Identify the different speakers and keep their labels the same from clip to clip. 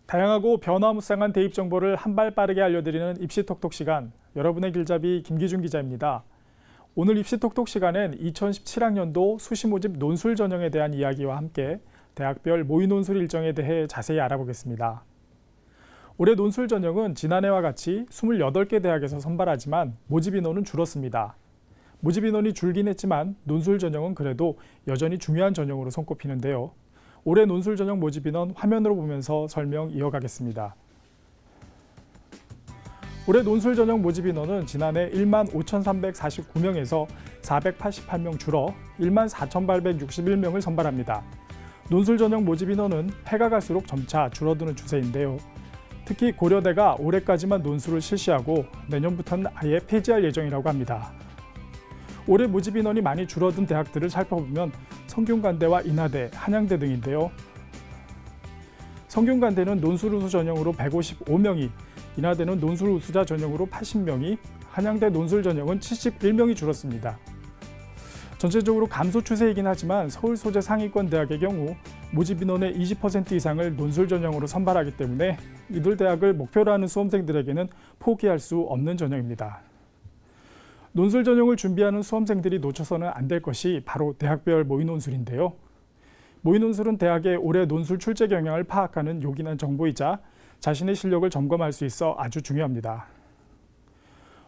Speaker 1: 다양하고 변화무쌍한 대입 정보를 한 발 빠르게 알려드리는 입시톡톡 시간, 여러분의 길잡이 김기준 기자입니다. 오늘 입시톡톡 시간엔 2017학년도 수시 모집 논술 전형에 대한 이야기와 함께 대학별 모의 논술 일정에 대해 자세히 알아보겠습니다. 올해 논술 전형은 지난해와 같이 28개 대학에서 선발하지만 모집 인원은 줄었습니다. 모집 인원이 줄긴 했지만 논술 전형은 그래도 여전히 중요한 전형으로 손꼽히는데요. 올해 논술 전형 모집 인원 화면으로 보면서 설명 이어가겠습니다. 올해 논술 전형 모집 인원은 지난해 15,349명에서 488명 줄어 14,861명을 선발합니다. 논술 전형 모집 인원은 해가 갈수록 점차 줄어드는 추세인데요. 특히 고려대가 올해까지만 논술을 실시하고 내년부터는 아예 폐지할 예정이라고 합니다. 올해 모집 인원이 많이 줄어든 대학들을 살펴보면 성균관대와 인하대, 한양대 등인데요. 성균관대는 논술 우수 전형으로 155명이, 인하대는 논술 우수자 전형으로 80명이, 한양대 논술 전형은 71명이 줄었습니다. 전체적으로 감소 추세이긴 하지만 서울 소재 상위권 대학의 경우 모집 인원의 20% 이상을 논술 전형으로 선발하기 때문에 이들 대학을 목표로 하는 수험생들에게는 포기할 수 없는 전형입니다. 논술 전형을 준비하는 수험생들이 놓쳐서는 안 될 것이 바로 대학별 모의 논술인데요. 모의 논술은 대학의 올해 논술 출제 경향을 파악하는 요긴한 정보이자 자신의 실력을 점검할 수 있어 아주 중요합니다.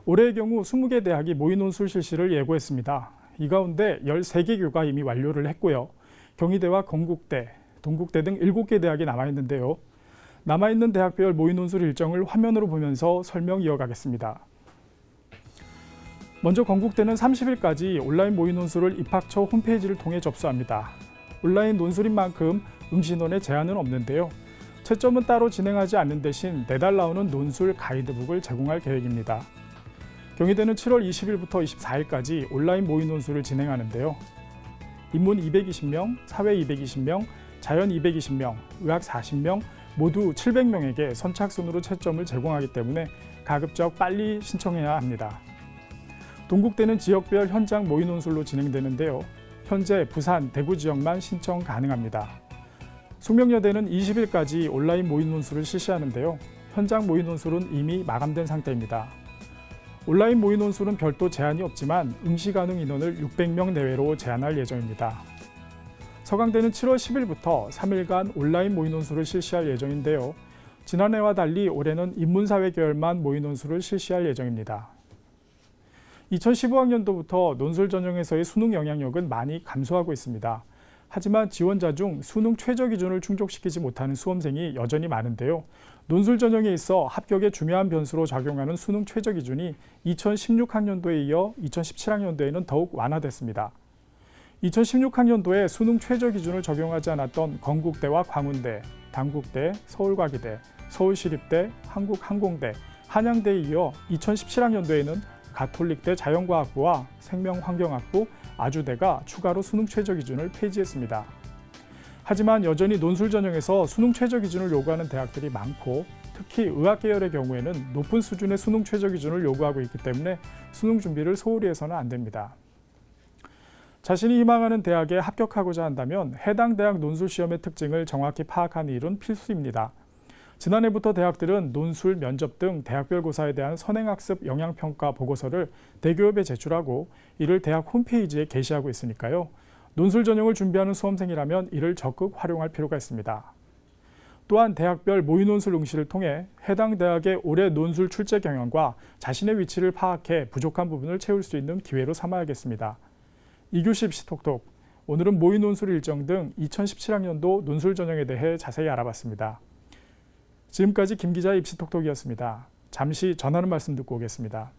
Speaker 1: 올해의 경우 20개 대학이 모의 논술 실시를 예고했습니다. 이 가운데 13개 교가 이미 완료를 했고요. 경희대와 건국대, 동국대 등 7개 대학이 남아있는데요. 남아있는 대학별 모의 논술 일정을 화면으로 보면서 설명 이어가겠습니다. 먼저 건국대는 30일까지 온라인 모의 논술을 입학처 홈페이지를 통해 접수합니다. 온라인 논술인 만큼 응시인원에 제한은 없는데요. 채점은 따로 진행하지 않는 대신 매달 나오는 논술 가이드북을 제공할 계획입니다. 경희대는 7월 20일부터 24일까지 온라인 모의 논술을 진행하는데요. 인문 220명, 사회 220명, 자연 220명, 의학 40명, 모두 700명에게 선착순으로 채점을 제공하기 때문에 가급적 빨리 신청해야 합니다. 동국대는 지역별 현장 모의 논술로 진행되는데요. 현재 부산, 대구 지역만 신청 가능합니다. 숙명여대는 20일까지 온라인 모의 논술을 실시하는데요. 현장 모의 논술은 이미 마감된 상태입니다. 온라인 모의 논술은 별도 제한이 없지만 응시 가능 인원을 600명 내외로 제한할 예정입니다. 서강대는 7월 10일부터 3일간 온라인 모의 논술을 실시할 예정인데요. 지난해와 달리 올해는 인문사회 계열만 모의 논술을 실시할 예정입니다. 2015학년도부터 논술 전형에서의 수능 영향력은 많이 감소하고 있습니다. 하지만 지원자 중 수능 최저 기준을 충족시키지 못하는 수험생이 여전히 많은데요. 논술 전형에 있어 합격의 중요한 변수로 작용하는 수능 최저 기준이 2016학년도에 이어 2017학년도에는 더욱 완화됐습니다. 2016학년도에 수능 최저 기준을 적용하지 않았던 건국대와 광운대, 단국대, 서울과기대, 서울시립대, 한국항공대, 한양대에 이어 2017학년도에는 가톨릭대 자연과학부와 생명환경학부, 아주대가 추가로 수능 최저 기준을 폐지했습니다. 하지만 여전히 논술 전형에서 수능 최저 기준을 요구하는 대학들이 많고 특히 의학 계열의 경우에는 높은 수준의 수능 최저 기준을 요구하고 있기 때문에 수능 준비를 소홀히 해서는 안 됩니다. 자신이 희망하는 대학에 합격하고자 한다면 해당 대학 논술 시험의 특징을 정확히 파악하는 일은 필수입니다. 지난해부터 대학들은 논술, 면접 등 대학별 고사에 대한 선행학습 영향평가 보고서를 대교협에 제출하고 이를 대학 홈페이지에 게시하고 있으니까요. 논술 전형을 준비하는 수험생이라면 이를 적극 활용할 필요가 있습니다. 또한 대학별 모의 논술 응시를 통해 해당 대학의 올해 논술 출제 경향과 자신의 위치를 파악해 부족한 부분을 채울 수 있는 기회로 삼아야겠습니다. 이규시 입시톡톡, 오늘은 모의 논술 일정 등 2017학년도 논술 전형에 대해 자세히 알아봤습니다. 지금까지 김 기자의 입시톡톡이었습니다. 잠시 전하는 말씀 듣고 오겠습니다.